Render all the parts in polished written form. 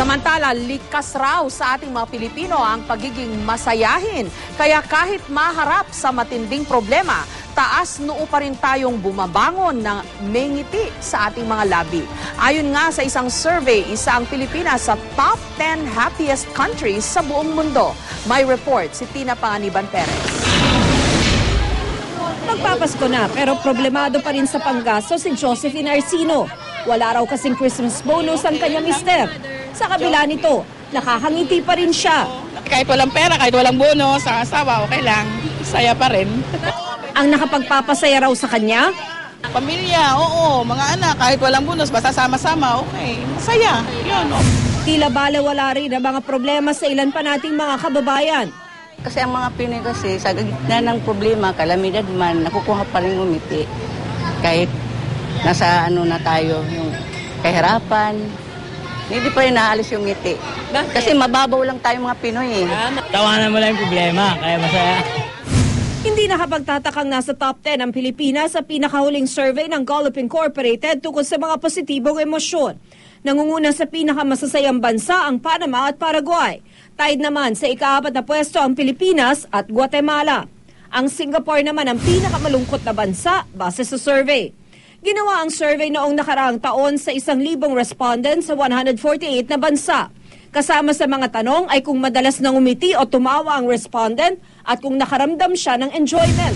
Samantala, likas raw sa ating mga Pilipino ang pagiging masayahin. Kaya kahit maharap sa matinding problema, taas noo pa rin tayong bumabangon ng may ngiti sa ating mga labi. Ayon nga sa isang survey, isa ang Pilipinas sa top 10 happiest countries sa buong mundo. May report si Tina Panganiban Perez. Magpapasko na pero problemado pa rin sa panggasto si Josephine Arcino. Wala raw kasing Christmas bonus ang kanyang mister. Sa kabila nito, nakakangiti pa rin siya. Kahit walang pera, kahit walang bonus, sa asawa, okay lang. Saya pa rin. Ang nakapagpapasaya raw sa kanya? Pamilya, oo, mga anak, kahit walang bonus, basta sama-sama, okay. Masaya, yun. Tila balewala rin ang mga problema sa ilan pa nating mga kababayan. Kasi ang mga Pinoy kasi, sa gitna ng problema, kalamidad man, nakukuha pa rin umiti. Kahit nasa na tayo, yung kahirapan, hindi pa rin naalis yung ngiti. Kasi mababaw lang tayo mga Pinoy eh. Tawanan mo lang yung problema, kaya masaya. Hindi nakapagtatakang nasa top 10 ang Pilipinas sa pinakahuling survey ng Gallup Incorporated tungkol sa mga positibong emosyon. Nangunguna sa pinakamasasayang bansa ang Panama at Paraguay. Tied naman sa ika-4 na pwesto ang Pilipinas at Guatemala. Ang Singapore naman ang pinakamalungkot na bansa base sa survey. Ginawa ang survey noong nakaraang taon sa 1,000 respondents sa 148 na bansa. Kasama sa mga tanong ay kung madalas nang umiti o tumawa ang respondent at kung nakaramdam siya ng enjoyment.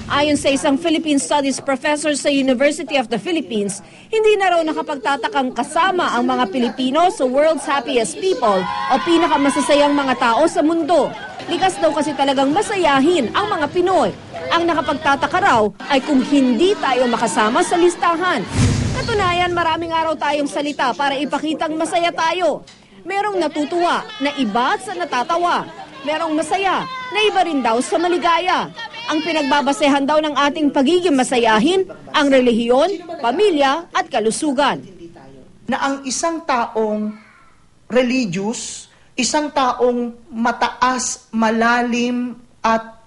Ayon sa isang Philippine Studies professor sa University of the Philippines, hindi na raw nakapagtatakang kasama ang mga Pilipino sa World's Happiest People o pinakamasasayang mga tao sa mundo. Likas daw kasi talagang masayahin ang mga Pinoy. Ang nakapagtataka raw ay kung hindi tayo makasama sa listahan. Katunayan, maraming araw tayong salita para ipakitang masaya tayo. Merong natutuwa na iba sa natatawa. Merong masaya na iba rin daw sa maligaya. Ang pinagbabasehan daw ng ating pagiging masayahin, ang relihiyon, pamilya at kalusugan. Na ang isang taong religious, isang taong mataas, malalim at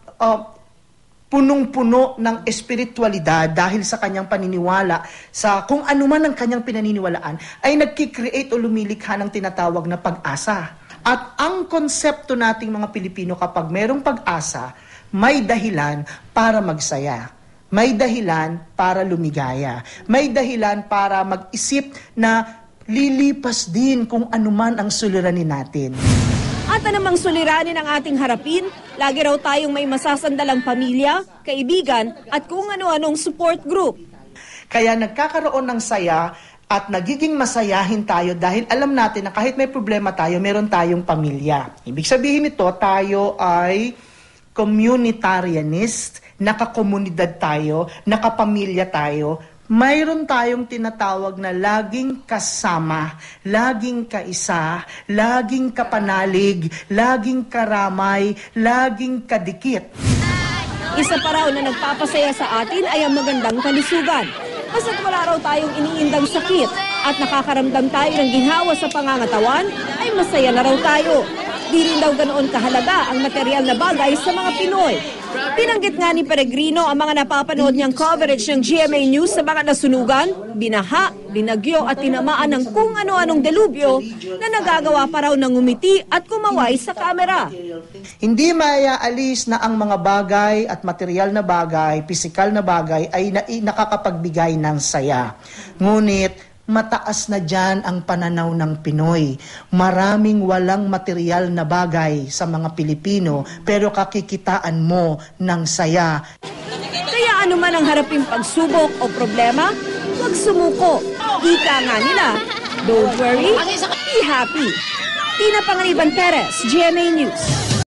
punong-puno ng espiritualidad dahil sa kanyang paniniwala sa kung ano man ang kanyang pinaniniwalaan, ay nagkikreate o lumilikha ng tinatawag na pag-asa. At ang konsepto nating mga Pilipino kapag merong pag-asa, may dahilan para magsaya. May dahilan para lumigaya. May dahilan para mag-isip na lilipas din kung anuman ang suliranin natin. At anumang suliranin ang ating harapin, lagi raw tayong may masasandalang pamilya, kaibigan at kung ano-anong support group. Kaya nagkakaroon ng saya at nagiging masayahin tayo dahil alam natin na kahit may problema tayo, meron tayong pamilya. Ibig sabihin nito, tayo ay communitarianist, nakakomunidad tayo, nakapamilya tayo. Mayroon tayong tinatawag na laging kasama, laging kaisa, laging kapanalig, laging karamay, laging kadikit. Isa pa raw na nagpapasaya sa atin ay ang magandang kalusugan. Basta't wala raw tayong iniindang sakit at nakakaramdam tayo ng ginhawa sa pangangatawan, ay masaya na raw tayo. Di rin daw ganoon kahalaga ang material na bagay sa mga Pinoy. Binanggit nga ni Peregrino ang mga napapanood niyang coverage ng GMA News sa mga nasunugan, binaha, binagyo at tinamaan ng kung ano-anong delubyo na nagagawa pa raw ng ngumiti at kumaway sa kamera. Hindi maiaalis na ang mga bagay at material na bagay, pisikal na bagay ay nakakapagbigay ng saya. Ngunit mataas na dyan ang pananaw ng Pinoy. Maraming walang material na bagay sa mga Pilipino pero kakikitaan mo ng saya. Kaya anuman ang haraping pagsubok o problema, huwag sumuko. Ika nga nila, don't worry, be happy. Tina Panganiban Perez, GMA News.